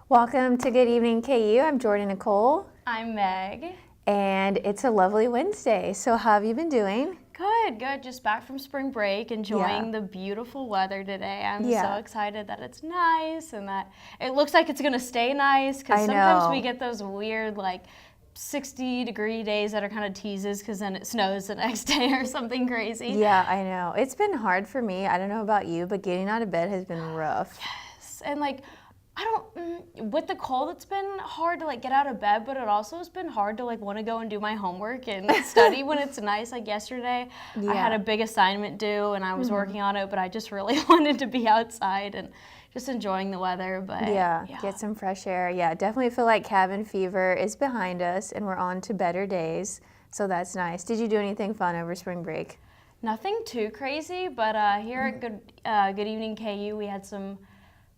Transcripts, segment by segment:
Welcome to Good Evening KU. I'm Jordan Nicole. I'm Meg. And it's a lovely Wednesday. So how have you been doing? Good. Just back from spring break, enjoying the beautiful weather today. I'm so excited that it's nice and that it looks like it's going to stay nice because sometimes we get those weird 60-degree days that are kind of teases because then it snows the next day or something crazy. Yeah, I know. It's been hard for me. I don't know about you, but getting out of bed has been rough. Yes, and with the cold, it's been hard to get out of bed, but it also has been hard to want to go and do my homework and study when it's nice. Like yesterday, I had a big assignment due and I was working on it, but I just really wanted to be outside and just enjoying the weather. But get some fresh air. Yeah, definitely feel like cabin fever is behind us and we're on to better days. So that's nice. Did you do anything fun over spring break? Nothing too crazy, but here at Good Evening KU, we had some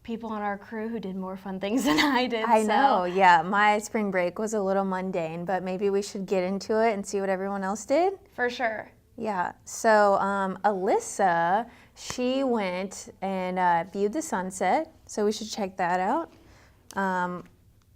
people on our crew who did more fun things than I did. I know, yeah. My spring break was a little mundane, but maybe we should get into it and see what everyone else did. For sure. Yeah, so Alyssa, she went and viewed the sunset, so we should check that out.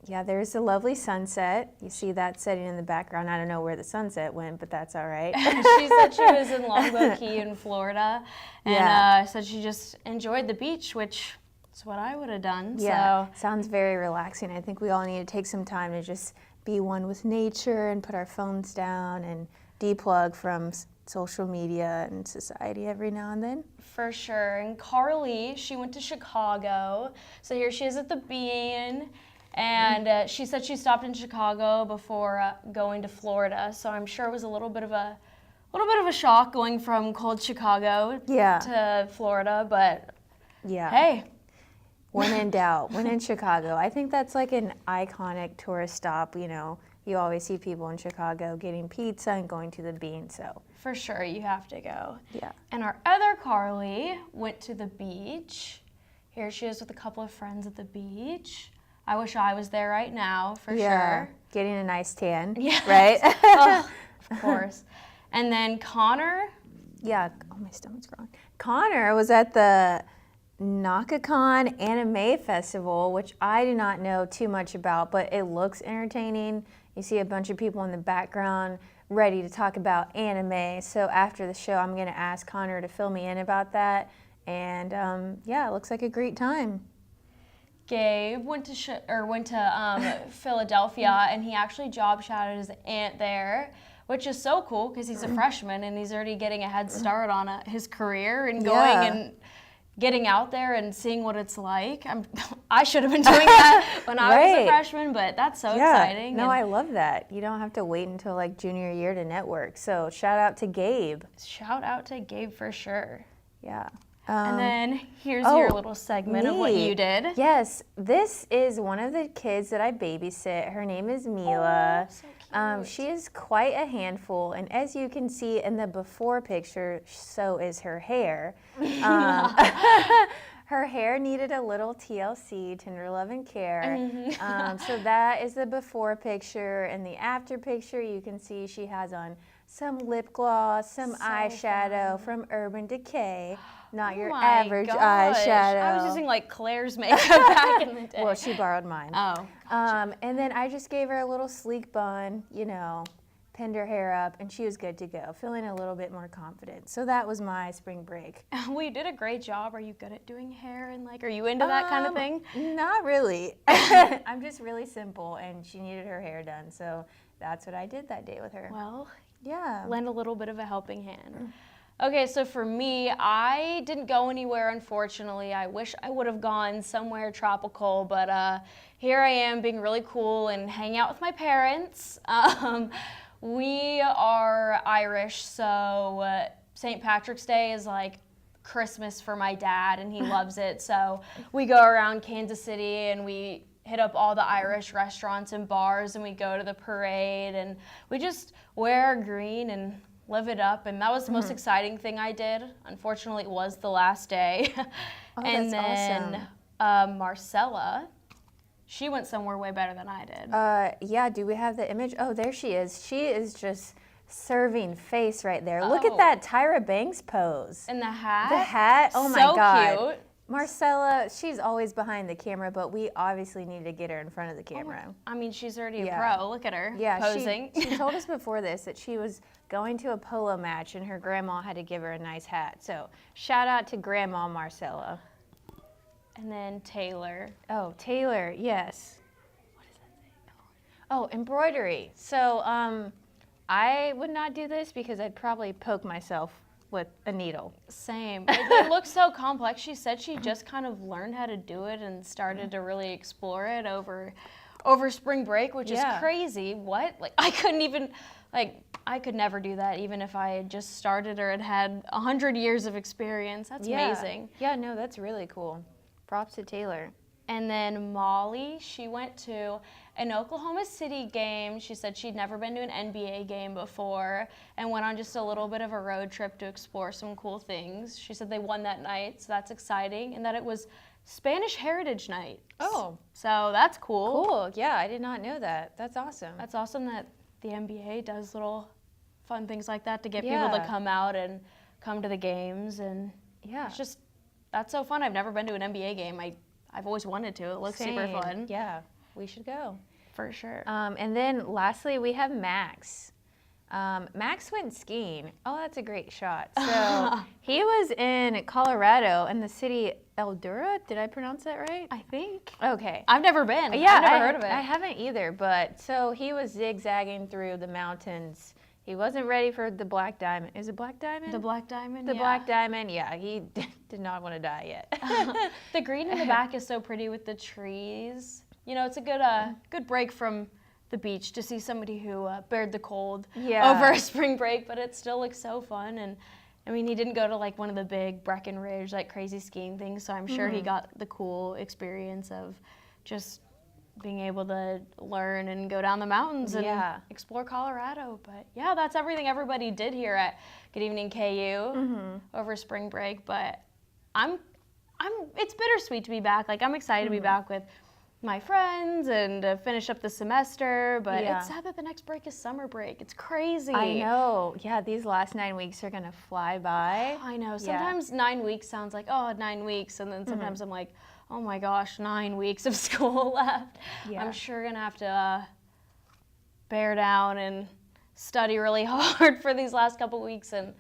Yeah, there's a lovely sunset. You see that setting in the background. I don't know where the sunset went, but that's all right. She said she was in Longboat Key in Florida, and said she just enjoyed the beach, which is what I would have done. Yeah, sounds very relaxing. I think we all need to take some time to just be one with nature and put our phones down and deplug from social media and society every now and then. For sure. And Carly, she went to Chicago. So here she is at the Bean. And she said she stopped in Chicago before going to Florida. So I'm sure it was a little bit of a shock going from cold Chicago to Florida. But hey. When in doubt, when in Chicago. I think that's like an iconic tourist stop. You know, you always see people in Chicago getting pizza and going to the Bean. So for sure, you have to go. Yeah. And our other Carly went to the beach. Here she is with a couple of friends at the beach. I wish I was there right now, for sure. Getting a nice tan, yes. Right? Oh, of course. And then Connor. Yeah, oh, my stomach's growing. Connor was at the NakaCon Anime Festival, which I do not know too much about, but it looks entertaining. You see a bunch of people in the background ready to talk about anime. So after the show, I'm going to ask Connor to fill me in about that. And it looks like a great time. Gabe went to Philadelphia, and he actually job shadowed his aunt there, which is so cool because he's a freshman and he's already getting a head start on his career and going and getting out there and seeing what it's like. I should have been doing that when I was a freshman, but that's so exciting. No, I love that. You don't have to wait until junior year to network. So shout out to Gabe. Shout out to Gabe for sure. Yeah. And then here's your little segment of what you did. Yes, this is one of the kids that I babysit. Her name is Mila. Oh, so cute. She is quite a handful, and as you can see in the before picture, so is her hair. Her hair needed a little TLC, tender love and care. So that is the before picture, and the after picture you can see she has on some lip gloss, some eyeshadow from Urban Decay. Not your average eyeshadow. I was using Claire's makeup back in the day. Well, she borrowed mine. Oh. Gotcha. And then I just gave her a little sleek bun, pinned her hair up, and she was good to go, feeling a little bit more confident. So that was my spring break. Well, you did a great job. Are you good at doing hair and are you into that kind of thing? Not really. I'm just really simple, and she needed her hair done, so that's what I did that day with her. Well, yeah. Lend a little bit of a helping hand. Okay, so for me, I didn't go anywhere, unfortunately. I wish I would have gone somewhere tropical, but here I am being really cool and hanging out with my parents. We are Irish, so St. Patrick's Day is Christmas for my dad, and he loves it. So we go around Kansas City, and we hit up all the Irish restaurants and bars, and we go to the parade, and we just wear green and live it up, and that was the most exciting thing I did. Unfortunately, it was the last day. And then awesome. Marcella, she went somewhere way better than I did. Yeah, do we have the image? Oh, there she is. She is just serving face right there. Look at that Tyra Banks pose. And the hat. The hat, oh my God. God. So cute. Marcella, she's always behind the camera, but we obviously need to get her in front of the camera. I mean, she's already a Yeah. pro. Look at her Posing. posing. She told us before this that she was going to a polo match and her grandma had to give her a nice hat. So shout out to Grandma Marcella. And then Taylor. Oh, Taylor, yes. What does that say? Oh, embroidery. So I would not do this because I'd probably poke myself with a needle. Same. It looks so complex. She said she just kind of learned how to do it and started to really explore it over spring break, which is crazy. What? Like I could never do that even if I had just started or had 100 years of experience. That's amazing. Yeah, no, that's really cool. Props to Taylor. And then Molly, she went to an Oklahoma City game. She said she'd never been to an NBA game before and went on just a little bit of a road trip to explore some cool things. She said they won that night, so that's exciting, and that it was Spanish Heritage Night. Oh. So that's cool. Cool, yeah, I did not know that. That's awesome. That's awesome that the NBA does little fun things like that to get people to come out and come to the games, and it's just, that's so fun. I've never been to an NBA game. I've always wanted to. It looks super fun. Yeah, we should go. For sure. And then lastly, we have Max. Max went skiing. Oh, that's a great shot. So he was in Colorado in the city Eldora. Did I pronounce that right? I think. Okay. I've never been. Yeah, I've never heard of it. I haven't either, but so he was zigzagging through the mountains. He wasn't ready for the Black Diamond. Is it Black Diamond? The Black Diamond, The Black Diamond, yeah. He did not want to die yet. The green in the back is so pretty with the trees. You know, it's a good break from the beach to see somebody who bared the cold over a spring break, but it still looks so fun. And I mean, he didn't go to like one of the big Breckenridge, like crazy skiing things, so I'm sure he got the cool experience of just being able to learn and go down the mountains and explore Colorado. But yeah, that's everything everybody did here at Good Evening KU over spring break. But it's bittersweet to be back. Like I'm excited to be back with my friends and to finish up the semester. But it's sad that the next break is summer break. It's crazy. I know. Yeah, these last 9 weeks are gonna fly by. I know. Sometimes 9 weeks sounds like, oh, 9 weeks, and then sometimes I'm like, oh my gosh, 9 weeks of school left. Yeah. I'm sure gonna have to bear down and study really hard for these last couple weeks. And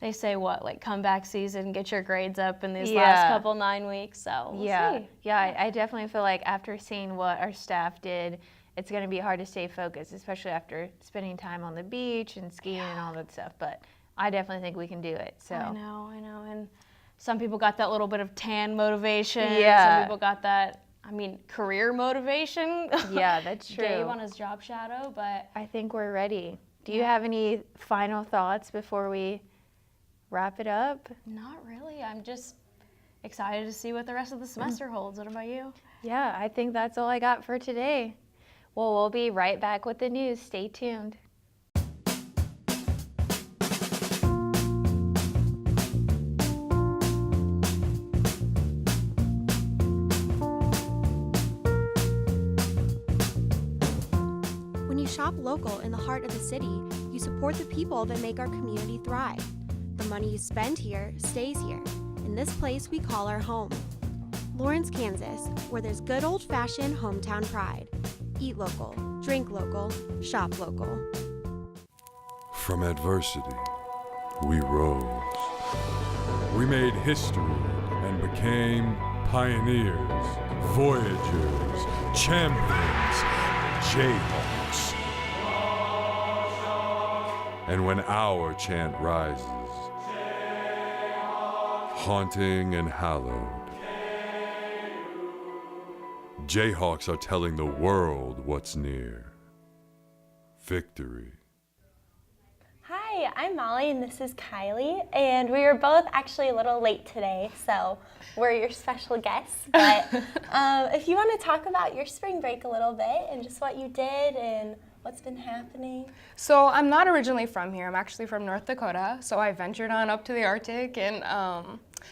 they say what, like comeback season, get your grades up in these last couple 9 weeks. So we'll see. Yeah, I definitely feel like after seeing what our staff did, it's gonna be hard to stay focused, especially after spending time on the beach and skiing and all that stuff. But I definitely think we can do it. So I know. And some people got that little bit of tan motivation. Yeah. Some people got that, career motivation. Yeah, that's true. Dave on his job shadow, but I think we're ready. Do you have any final thoughts before we wrap it up? Not really. I'm just excited to see what the rest of the semester holds. What about you? Yeah, I think that's all I got for today. Well, we'll be right back with the news. Stay tuned. When you shop local in the heart of the city, you support the people that make our community thrive. The money you spend here stays here, in this place we call our home. Lawrence, Kansas, where there's good old-fashioned hometown pride. Eat local, drink local, shop local. From adversity, we rose. We made history and became pioneers, voyagers, champions, Jayhawks. And when our chant rises, haunting and hallowed, Jayhawks are telling the world what's near. Victory. Hi, I'm Molly and this is Kylie, and we were both actually a little late today, so we're your special guests. But if you want to talk about your spring break a little bit and just what you did and what's been happening. So I'm not originally from here. I'm actually from North Dakota, so I ventured on up to the Arctic and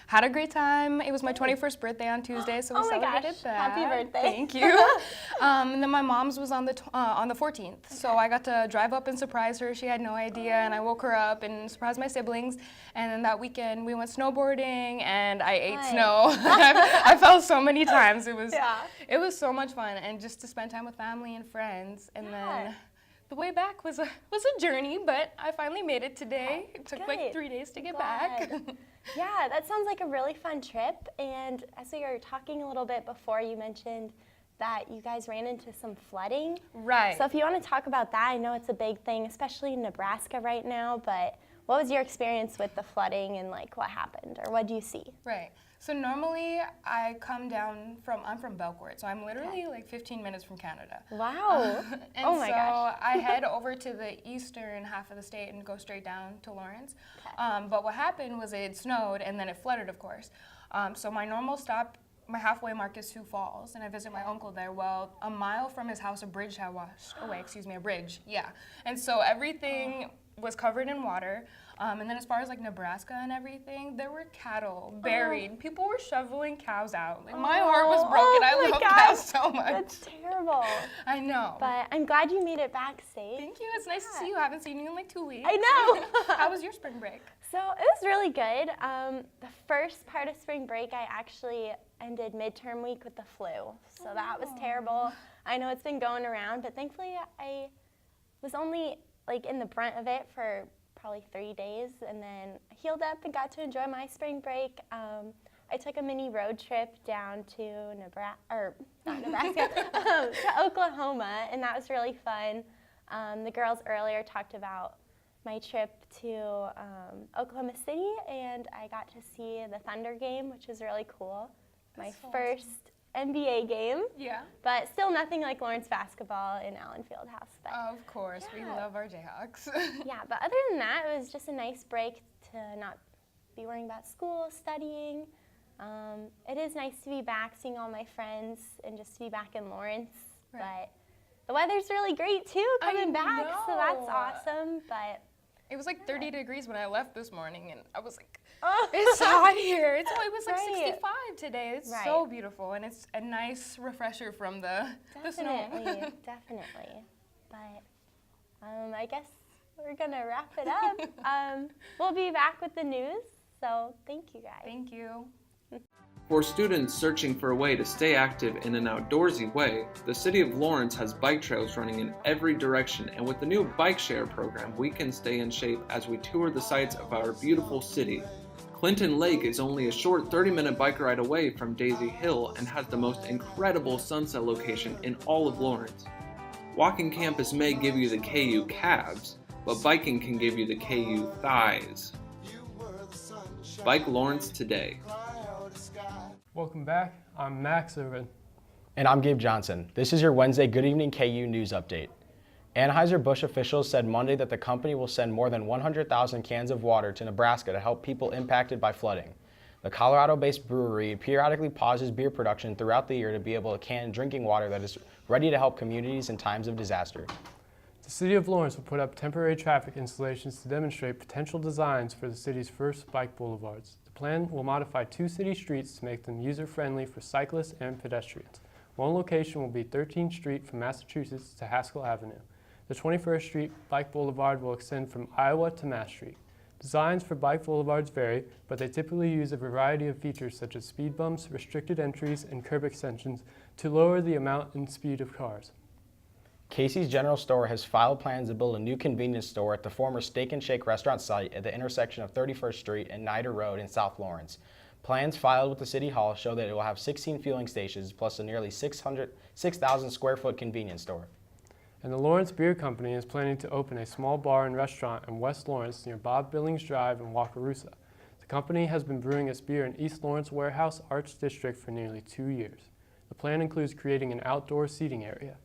Had a great time. It was my 21st birthday on Tuesday, so we Oh my celebrated gosh, that. happy birthday. Thank you. And then my mom's was on the 14th, so I got to drive up and surprise her. She had no idea, and I woke her up and surprised my siblings. And then that weekend we went snowboarding, and I ate snow. I fell so many times. It was so much fun, and just to spend time with family and friends. And then the way back was a journey, but I finally made it today. It took like 3 days to get back. Yeah, that sounds like a really fun trip. And as we were talking a little bit before, you mentioned that you guys ran into some flooding. Right. So if you want to talk about that, I know it's a big thing, especially in Nebraska right now, but what was your experience with the flooding and like what happened or what do you see? Right. So normally I come down I'm from Belcourt, so I'm literally like 15 minutes from Canada. Wow. And oh my so gosh. I head over to the eastern half of the state and go straight down to Lawrence. But what happened was it snowed and then it flooded, of course. So my normal stop, my halfway mark is Sioux Falls, and I visit my uncle there. Well, a mile from his house, a bridge had washed away, a bridge, yeah. And so everything was covered in water. And then as far as like Nebraska and everything, there were cattle buried. People were shoveling cows out. Like, my heart was broken. I love cows so much. That's terrible. I know. But I'm glad you made it back safe. Thank you. It's nice to see you. I haven't seen you in like 2 weeks. I know. How was your spring break? So it was really good. The first part of spring break, I actually ended midterm week with the flu. So that was terrible. I know it's been going around, but thankfully I was only like in the brunt of it for probably 3 days, and then I healed up and got to enjoy my spring break. I took a mini road trip down to to Oklahoma, and that was really fun. The girls earlier talked about my trip to Oklahoma City, and I got to see the Thunder game, which was really cool. My first NBA game. Yeah. But still nothing like Lawrence basketball in Allen Fieldhouse. But Of course, we love our Jayhawks. yeah, but other than that, it was just a nice break to not be worrying about school, studying. It is nice to be back, seeing all my friends, and just to be back in Lawrence. Right. But the weather's really great too, coming back, so that's awesome. But it was like 30 degrees when I left this morning, and I was like, oh. it's hot here. It was like Right. 65 today. It's so beautiful, and it's a nice refresher from the snow. Definitely. But I guess we're gonna wrap it up. We'll be back with the news, so thank you guys. Thank you. For students searching for a way to stay active in an outdoorsy way, the City of Lawrence has bike trails running in every direction, and with the new bike share program, we can stay in shape as we tour the sights of our beautiful city. Clinton Lake is only a short 30-minute bike ride away from Daisy Hill and has the most incredible sunset location in all of Lawrence. Walking campus may give you the KU calves, but biking can give you the KU thighs. Bike Lawrence today. Welcome back. I'm Max Irvin. And I'm Gabe Johnson. This is your Wednesday Good Evening KU news update. Anheuser-Busch officials said Monday that the company will send more than 100,000 cans of water to Nebraska to help people impacted by flooding. The Colorado-based brewery periodically pauses beer production throughout the year to be able to can drinking water that is ready to help communities in times of disaster. The City of Lawrence will put up temporary traffic installations to demonstrate potential designs for the city's first bike boulevards. The plan will modify 2 city streets to make them user-friendly for cyclists and pedestrians. One location will be 13th Street from Massachusetts to Haskell Avenue. The 21st Street Bike Boulevard will extend from Iowa to Mass Street. Designs for bike boulevards vary, but they typically use a variety of features such as speed bumps, restricted entries, and curb extensions to lower the amount and speed of cars. Casey's General Store has filed plans to build a new convenience store at the former Steak and Shake restaurant site at the intersection of 31st Street and Nider Road in South Lawrence. Plans filed with the City Hall show that it will have 16 fueling stations plus a nearly 6,000 square foot convenience store. And the Lawrence Beer Company is planning to open a small bar and restaurant in West Lawrence near Bob Billings Drive in Wakarusa. The company has been brewing its beer in East Lawrence Warehouse Arts District for nearly 2 years. The plan includes creating an outdoor seating area.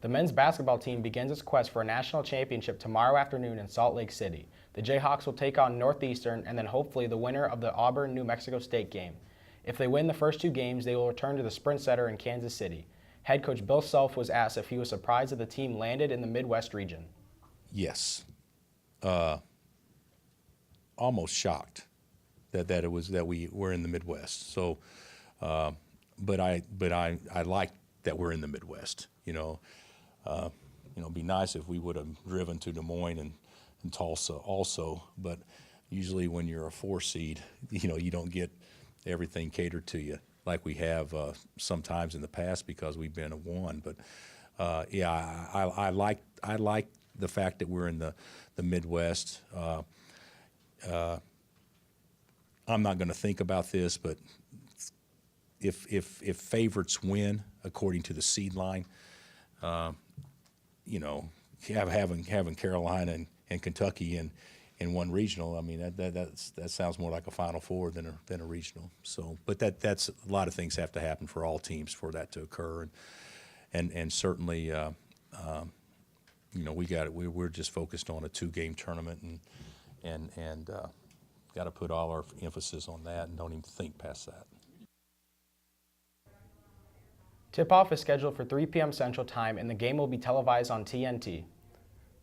The men's basketball team begins its quest for a national championship tomorrow afternoon in Salt Lake City. The Jayhawks will take on Northeastern and then hopefully the winner of the Auburn-New Mexico State game. If they win the first 2 games, they will return to the Sprint Center in Kansas City. Head coach Bill Self was asked if he was surprised that the team landed in the Midwest region. Yes. Almost shocked that we were in the Midwest. So, but I like that we're in the Midwest. It'd be nice if we would have driven to Des Moines and Tulsa also, but usually when you're a 4 seed, you don't get everything catered to you like we have sometimes in the past because we've been a 1. But yeah, I like the fact that we're in the Midwest. I'm not going to think about this, but if favorites win according to the seed line, having Carolina and Kentucky in one regional, I mean that sounds more like a Final Four than a regional. So, but that's a lot of things have to happen for all teams for that to occur, and certainly we're just focused on a 2-game tournament and got to put all our emphasis on that and don't even think past that. Tip-off is scheduled for 3 p.m. Central Time, and the game will be televised on TNT.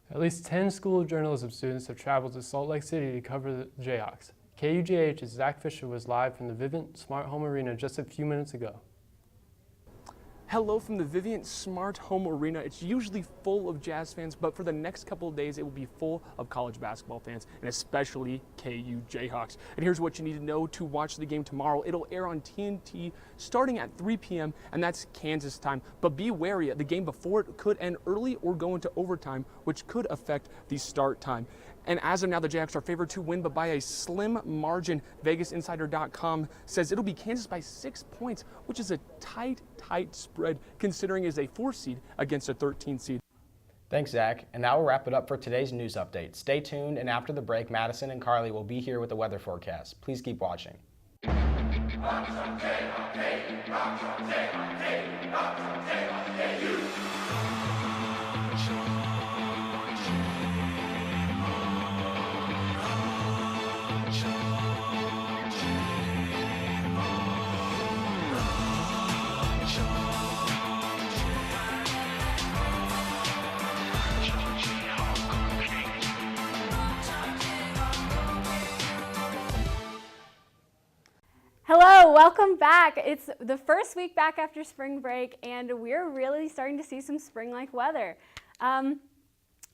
At least 10 School of Journalism students have traveled to Salt Lake City to cover the Jayhawks. KUJH's Zach Fisher was live from the Vivint Smart Home Arena just a few minutes ago. Hello from the Vivint Smart Home Arena. It's usually full of Jazz fans, but for the next couple of days, it will be full of college basketball fans, and especially KU Jayhawks. And here's what you need to know to watch the game tomorrow. It'll air on TNT starting at 3 p.m., and that's Kansas time. But be wary, the game before it could end early or go into overtime, which could affect the start time. And as of now, the Jayhawks are favored to win, but by a slim margin. VegasInsider.com says it'll be Kansas by 6 points, which is a tight spread, considering it is a 4 seed against a 13 seed. Thanks, Zach. And that will wrap it up for today's news update. Stay tuned, and after the break, Madison and Carly will be here with the weather forecast. Please keep watching. Hello, welcome back. It's the first week back after spring break, and we're really starting to see some spring-like weather.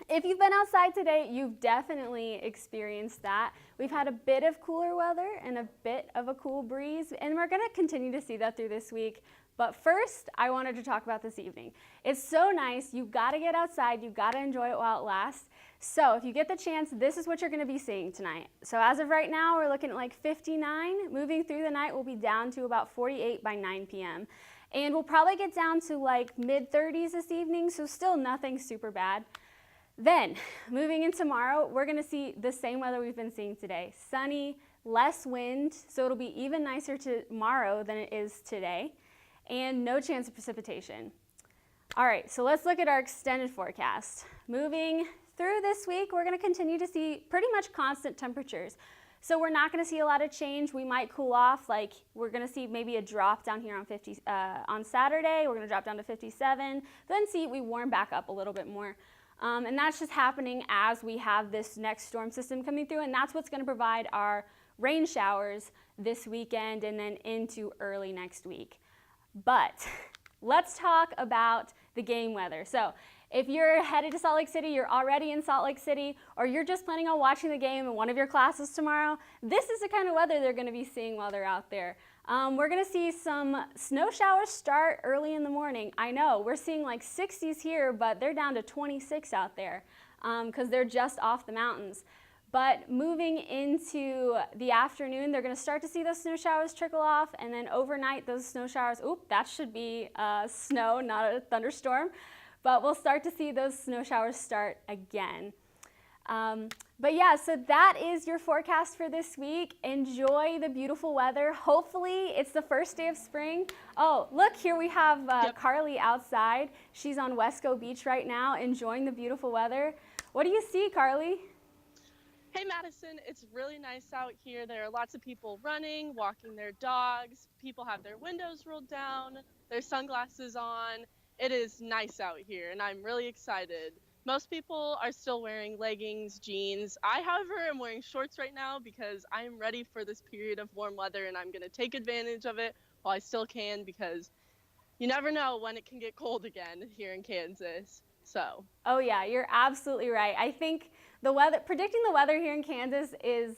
If you've been outside today, you've definitely experienced that. We've had a bit of cooler weather and a bit of a cool breeze, and we're going to continue to see that through this week. But first, I wanted to talk about this evening. It's so nice. You've got to get outside. You've got to enjoy it while it lasts. So if you get the chance, this is what you're going to be seeing tonight. So as of right now, we're looking at like 59. Moving through the night, we'll be down to about 48 by 9 p.m. And we'll probably get down to like mid-30s this evening, so still nothing super bad. Then, moving in tomorrow, we're going to see the same weather we've been seeing today. Sunny, less wind, so it'll be even nicer tomorrow than it is today, and no chance of precipitation. All right, so let's look at our extended forecast. Moving through this week, we're going to continue to see pretty much constant temperatures. So we're not going to see a lot of change. We might cool off, like we're going to see maybe a drop down here on 50 on Saturday. We're going to drop down to 57. Then we warm back up a little bit more. And that's just happening as we have this next storm system coming through, and that's what's going to provide our rain showers this weekend and then into early next week. But let's talk about the game weather. So if you're headed to Salt Lake City, you're already in Salt Lake City, or you're just planning on watching the game in one of your classes tomorrow, this is the kind of weather they're going to be seeing while they're out there. We're going to see some snow showers start early in the morning. I know, we're seeing like 60s here, but they're down to 26 out there because they're just off the mountains. But moving into the afternoon, they're going to start to see those snow showers trickle off, and then overnight, those snow showers, that should be snow, not a thunderstorm. But we'll start to see those snow showers start again. But yeah, so that is your forecast for this week. Enjoy the beautiful weather. Hopefully it's the first day of spring. Oh, look, here we have Carly outside. She's on Wesco Beach right now, enjoying the beautiful weather. What do you see, Carly? Hey Madison, it's really nice out here. There are lots of people running, walking their dogs. People have their windows rolled down, their sunglasses on. It is nice out here, and I'm really excited. Most people are still wearing leggings, jeans. I, however, am wearing shorts right now because I'm ready for this period of warm weather, and I'm going to take advantage of it while I still can, because you never know when it can get cold again here in Kansas. So. Oh yeah, you're absolutely right. I think predicting the weather here in Kansas is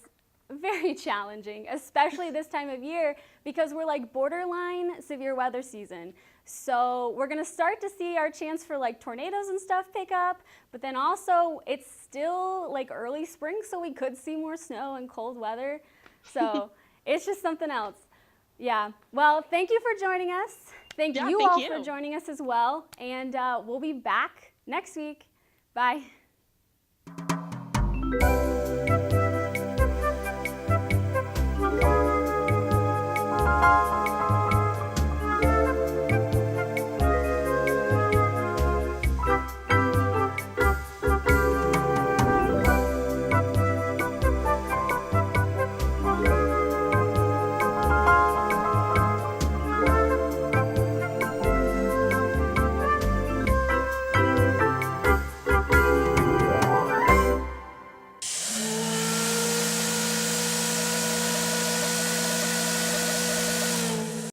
very challenging, especially this time of year, because we're like borderline severe weather season. So we're gonna start to see our chance for like tornadoes and stuff pick up, but then also it's still like early spring, so we could see more snow and cold weather. So it's just something else. Yeah, well, thank you for joining us. Thank you all for joining us as well, and we'll be back next week. Bye.